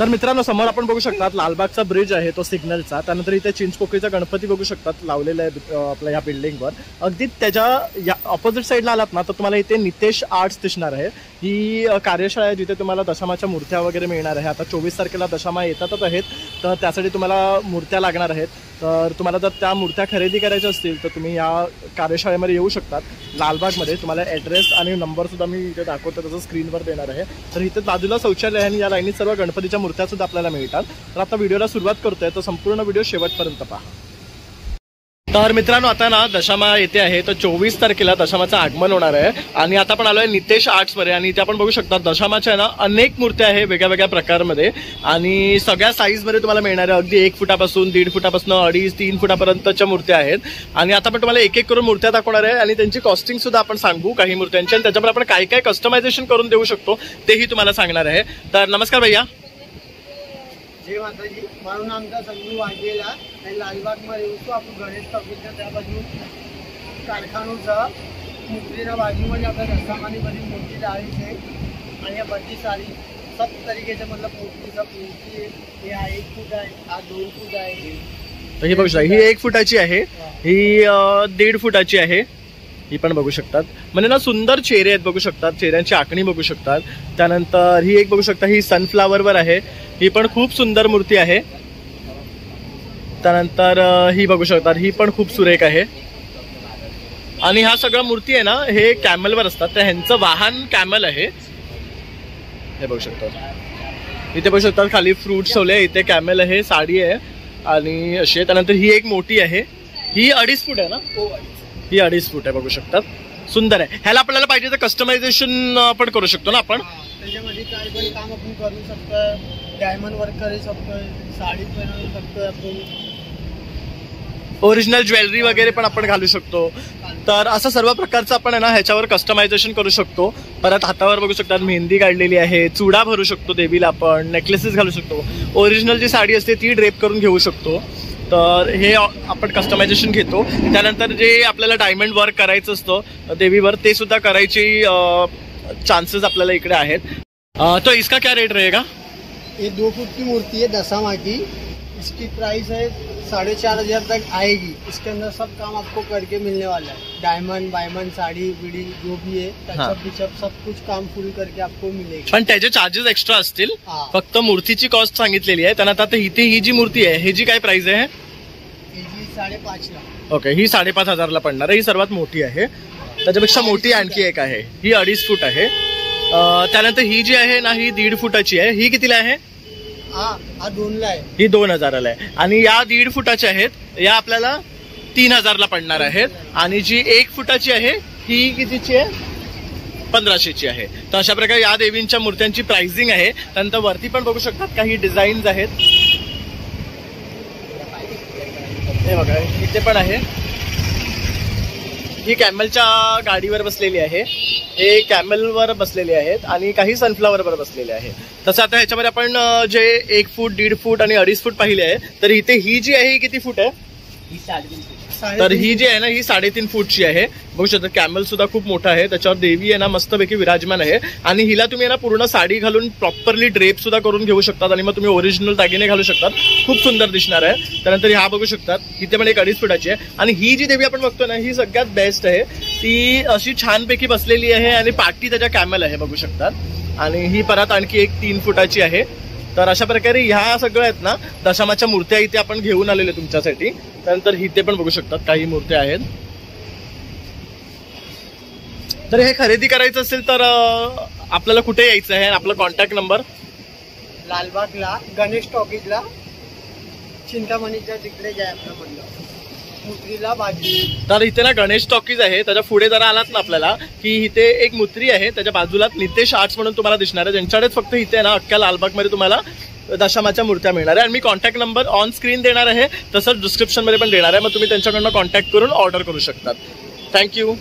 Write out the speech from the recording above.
तर मित्रांनो समोर आपण बघू शकतात लालबागचा ब्रिज आहे तो सिग्नलचा, त्यानंतर इथे चिंचपोकळीचा गणपती बघू शकतात लावलेला आहे आपल्या ह्या बिल्डिंगवर। अगदी त्याच्या या ऑपोजिट साईडला आलात ना तर तुम्हाला इथे नितेश आर्ट्स दिसणार आहे। ही कार्यशाळा आहे जिथे तुम्हाला दशामाच्या मूर्त्या वगैरे मिळणार आहे। आता 24 तारखेला दशामा येतातच आहेत, तर त्यासाठी तुम्हाला मूर्त्या लागणार आहेत। तर तुम्हाला जर त्या मूर्त्या खरेदी करायच्या असतील तर तुम्ही या कार्यशाळेमध्ये येऊ शकतात लालबागमध्ये। तुम्हाला ॲड्रेस आणि नंबरसुद्धा मी इथे दाखवतो, त्याचं स्क्रीनवर देणार आहे। तर इथे बाजूला शौचालय आणि या लाईनीत सर्व गणपतीच्या मूर्त्यासुद्धा आपल्याला मिळतात। तर आता व्हिडिओला सुरुवात करतोय, तर संपूर्ण व्हिडिओ शेवटपर्यंत पहा। तर मित्रांनो आता ना दशामा येते आहे, तर 24 तारखेला दशामाचं आगमन होणार आहे आणि आता आपण आलोय नितेश आर्ट्समध्ये आणि इथे आपण बघू शकता दशामाच्या ना अनेक मूर्त्या आहे वेगळ्या वेगळ्या प्रकारमध्ये आणि सगळ्या साईजमध्ये तुम्हाला मिळणार आहे। अगदी 1 फुटापासून 1.5 फुटापासून 2.5-3 फुटापर्यंतच्या मूर्त्या आहेत आणि आता आपण तुम्हाला एक एक करून मूर्त्या दाखवणार आहे आणि त्यांची कॉस्टिंग सुद्धा आपण सांगू काही मूर्त्यांची आणि त्याच्यावर आपण काय काय कस्टमायझेशन करून देऊ शकतो तेही तुम्हाला सांगणार आहे। तर नमस्कार भैया। जय माताजी, माझं नाम संजू वाघेला आणि लालबागमध्ये येतो आपण गणेश टॉकीजच्या त्या बाजू कारखानूचं मूर्तीच्या बाजूमध्ये आपल्या दशामानीमध्ये मूर्ती लावायची आहे आणि या बत्ती सारी सब तरीकेचं मतलब मूर्ती हे 1 फूट आहे, हा 2 फूट आहे। तर ही बघू शकता ही 1 फुटाची आहे, ही 1.5 फुटाची आहे, ही पण बघू शकतात। म्हणजे ना सुंदर चेहरे आहेत बघू शकतात, चेहऱ्यांची आखणी बघू शकतात। त्यानंतर ही एक बघू शकता ही सनफ्लावरवर आहे, ही पण खूप सुंदर मूर्ती आहे। त्यानंतर ही बघू शकतात ही पण खूप सुरेख आहे आणि ह्या सगळ्या मूर्ती आहे ना हे कॅमलवर असतात, तर ह्यांचं वाहन कॅमल आहे हे बघू शकतात। इथे बघू शकतात खाली फ्रूट्स ठेवले, इथे कॅमल आहे, साडी आहे आणि अशी। त्यानंतर ही एक मोठी आहे, ही 2.5 फूट आहे ना, ही 2.5 फूट आहे बघू शकतात, सुंदर आहे। ह्याला आपल्याला पाहिजे तर कस्टमायझेशन पण करू शकतो ना आपण, त्याच्यामध्ये काय पण काम आपण करू शकतो, डायमंड वर्क करू शकतो, साडी बनवू शकतो, आपण ओरिजिनल ज्वेलरी वगैरे पण आपण घालू शकतो। तर असं सर्व प्रकारचं आपण आहे ना ह्याच्यावर कस्टमायझेशन करू शकतो। परत हातावर बघू शकतात मेहंदी काढलेली आहे, चुडा भरू शकतो देवीला, आपण नेकलेसेस घालू शकतो, ओरिजिनल जी साडी असते ती ड्रेप करून घेऊ शकतो। तर हे आपण कस्टमायझेशन घेतो। त्यानंतर जे आपल्याला डायमंड वर्क करायचं असतं देवीवर ते सुद्धा करायची चान्सेस आपल्याला इकडे आहेत। तो इसका क्या रेट रहेगा? ये 2 फुट की मूर्ति है दशामा की, इसकी प्राइस है 4,500 तक आएगी। इसके अंदर सब काम आपको करके मिलने वाला है, डायमंड वायमंड साड़ी बिड़ी जो भी है टचअप बिचअप सब कुछ काम फुल करके आपको मिलेगा। पण त्याचे चार्जेस एक्स्ट्रा असतील, फक्त मूर्तीची कॉस्ट सांगितलेली आहे। त्यानंतर आता इथे ही जी मूर्ती आहे ह्याची काय प्राइस आहे? ही 5.5 लाख। ओके, ही 5,500 ला पडणार आहे, ही सर्वात मोठी आहे। त्याच्यापेक्षा मोठी आणखी एक आहे, ही 2.5 फूट आहे। त्यानंतर ही जी आहे ना ही 1.5 फुटाची आहे, ही कितीला आहे? हा 2 ला आहे, ही 2,000 ला आहे आणि या 1.5 फुटाच्या आहेत या आपल्याला 3,000 ला पडणार आहेत आणि जी 1 फुटाची आहे ही कितीची आहे? 1,500ची आहे। तर अशा प्रकारे या देवींच्या मूर्त्यांची प्राइसिंग आहे। त्यानंतर वरती पण बघू शकतात काही डिझाईन्स आहेत, हे बघा इथे पण आहे, ही कॅमलच्या गाडीवर बसलेली आहे, हे कॅमलवर बसलेले आहेत आणि काही सनफ्लावरवर बसलेले आहे। तसं आता ह्याच्यामध्ये आपण जे 1 फूट 1.5 फूट आणि 2.5 फूट पाहिले आहे, तर इथे ही जी आहे ही किती फूट आहे? ही 3.5 फूट। तर ही जी आहे ना ही 3.5 फूटची आहे बघू शकता। कॅमल सुद्धा खूप मोठा आहे, त्याच्यावर देवी आहे ना मस्तपैकी विराजमान आहे आणि हिला तुम्ही ना पूर्ण साडी घालून प्रॉपरली ड्रेप सुद्धा करून घेऊ शकतात आणि मग तुम्ही ओरिजिनल दागिने घालू शकतात, खूप सुंदर दिसणार आहे। त्यानंतर ह्या बघू शकतात इथे पण एक 2.5 फुटाची आहे आणि ही जी देवी आपण बघतो ना ही सगळ्यात बेस्ट आहे, ती अशी छानपैकी बसलेली आहे आणि पाठी त्याच्या कॅमल आहे बघू शकतात आणि ही परत आणखी एक 3 फुटाची आहे। तर अशा प्रकारे ह्या सगळ्या आहेत ना दशामाच्या मूर्त्या इथे आपण घेऊन आलेले तुमच्यासाठी। त्यानंतर इथे पण बघू शकतात काही मूर्त्या आहेत। तर हे खरेदी करायचं असेल तर आपल्याला कुठे यायचं आहे? आपला कॉन्टॅक्ट नंबर लालबागला गणेश टॉकीजला चिंतामणीच्या तिकडे जाय आपलं म्हणलं मुत्रीला बाजू। तर इथे ना गणेश टॉकीज आहे, त्याच्या पुढे जरा आलात ना आपल्याला की इथे एक मुत्री आहे, त्याच्या बाजूला नितेश आर्ट्स म्हणून तुम्हाला दिसणार आहे, ज्यांच्याकडेच फक्त इथे ना अख्ख्या लालबागमध्ये तुम्हाला दशामाच्या मूर्त्या मिळणार आहे। आणि मी कॉन्टॅक्ट नंबर ऑन स्क्रीन देणार आहे, तसंच डिस्क्रिप्शनमध्ये पण देणार आहे, मग तुम्ही त्यांच्याकडनं कॉन्टॅक्ट करून ऑर्डर करू शकतात। थँक्यू।